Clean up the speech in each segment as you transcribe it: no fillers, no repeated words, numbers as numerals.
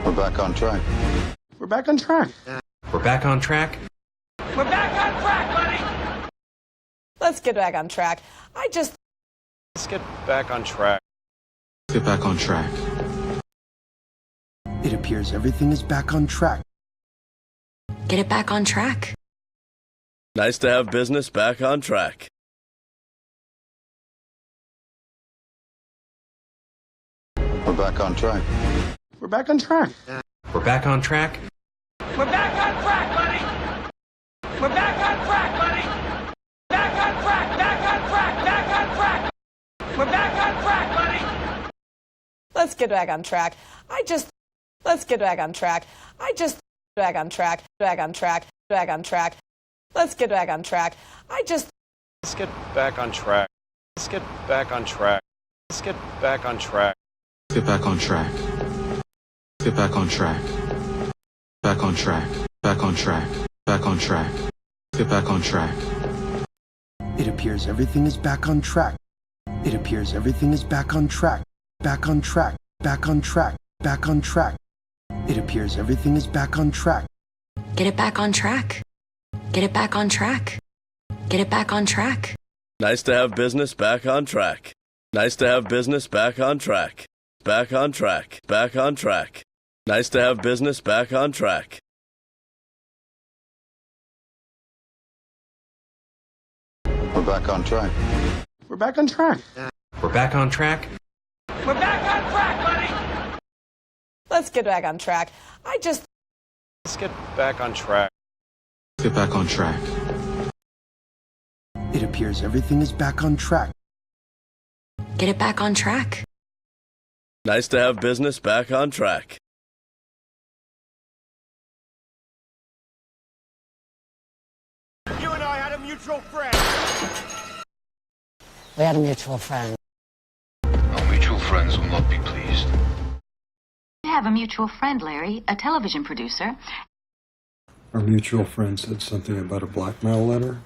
We're back on track. We're back on track. We're back on track. We're back on track, buddy! Let's get back on track. Let's get back on track. Get back on track. It appears everything is back on track. Get it back on track. Nice to have business back on track. We're back on track. We're back on track. We're back on track. We're back on track, buddy! We're back on track, buddy! Back on track, back on track, back on track! We're back on track, buddy! Let's get back on track. Let's get back on track. Back on track, back on track, back on track. Let's get back on track. Let's get back on track. Let's get back on track. Let's get back on track. Get back on track. Get back on track. Back on track. Back on track. Back on track. Get back on track. It appears everything is back on track. It appears everything is back on track. Back on track. Back on track. Back on track. It appears everything is back on track. Get it back on track. Get it back on track. Get it back on track. Nice to have business back on track. Nice to have business back on track. Back on track. Back on track. Nice to have business back on track. We're back on track. We're back on track. We're back on track. We're back on track, buddy! Let's get back on track. Let's get back on track. Get back on track. It appears everything is back on track. Get it back on track. Nice to have business back on track. You and I had a mutual friend. We had a mutual friend. Our mutual friends will not be pleased. We have a mutual friend, Larry, a television producer. Our mutual friend said something about a blackmail letter.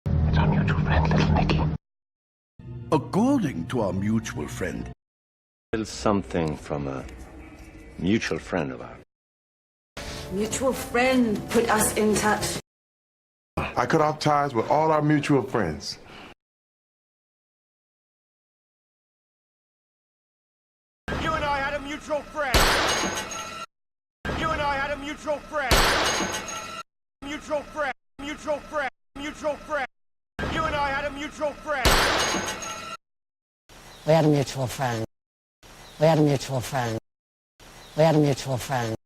It's our mutual friend, little Nicky. According to our mutual friend, It's something from a mutual friend of ours. Mutual friend put us in touch. I cut off ties with all our mutual friends. You and I had a mutual friend. You and I had a mutual friend. Mutual friend. Mutual friend. Mutual friend. You and I had a mutual friend. We had a mutual friend. We had a mutual friend. We had a mutual friend.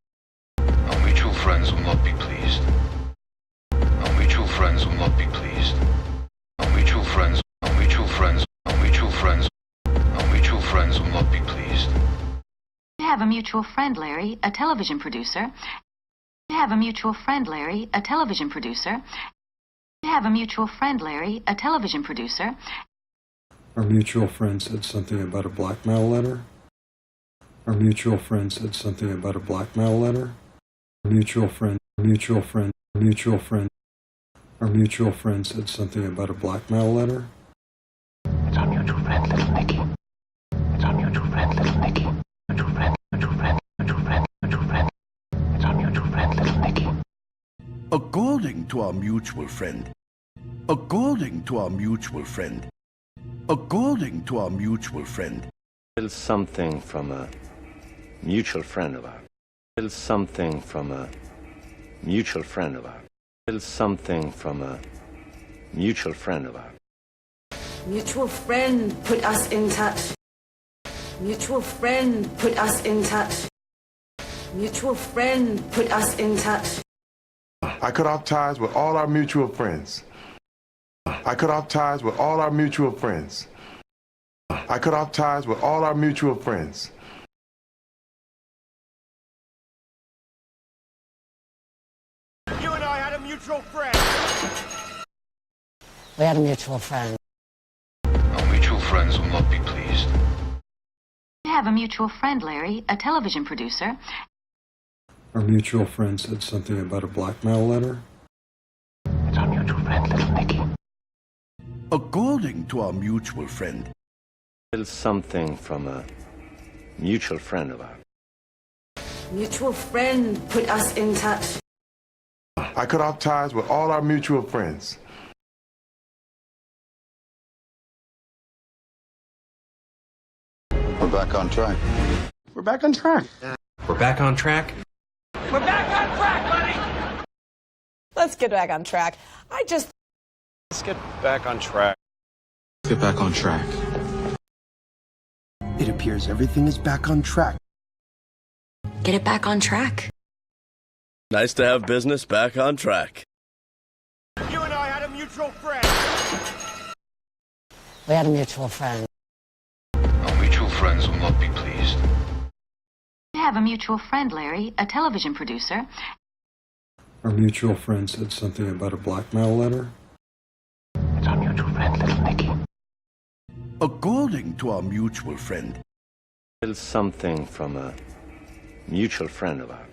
Our mutual friends will not be pleased. Our mutual friends will not be pleased. Our mutual friends, our mutual friends, our mutual friends, our mutual friends will not be pleased. We have a mutual friend, Larry, a television producer. We have a mutual friend, Larry, a television producer. We have a mutual friend, Larry, a television producer. Our mutual friend said something about a blackmail letter. Our mutual friend said something about a blackmail letter. Our mutual friend, mutual friend, mutual friend. Our mutual friend said something about a blackmail letter. It's our mutual friend, little Nicky. It's our mutual friend, little Nicky. Mutual friend, mutual friend, mutual friend, mutual friend. It's our mutual friend, little Nicky. according to our mutual friend, according to our mutual friend, according to our mutual friend. It's something from a mutual friend of ours. It's something from a mutual friend of ours. It's something from a mutual friend of ours. Mutual friend put us in touch. Mutual friend put us in touch. Mutual friend put us in touch. I cut off ties with all our mutual friends. I cut off ties with all our mutual friends. I cut off ties with all our mutual friends. You and I had a mutual friend. We had a mutual friend. Our mutual friends will not be pleased. We have a mutual friend, Larry, a television producer. Our mutual friend said something about a blackmail letter. It's our mutual friend, little Nicky. According to our mutual friend, It's something from a mutual friend of ours. Mutual friend put us in touch. I cut off ties with all our mutual friends. We're back on track. We're back on track. We're back on track. We're back on track, buddy! Let's get back on track. Let's get back on track. Let's get back on track. It appears everything is back on track. Get it back on track. Nice to have business back on track. You and I had a mutual friend. We had a mutual friend. Our mutual friends will not be pleased. We have a mutual friend, Larry, a television producer. Our mutual friend said something about a blackmail letter. It's our mutual friend, little Nicky. According to our mutual friend. Something from a mutual friend of ours.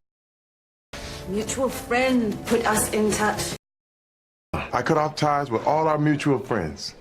Mutual friend put us in touch. I cut off ties with all our mutual friends.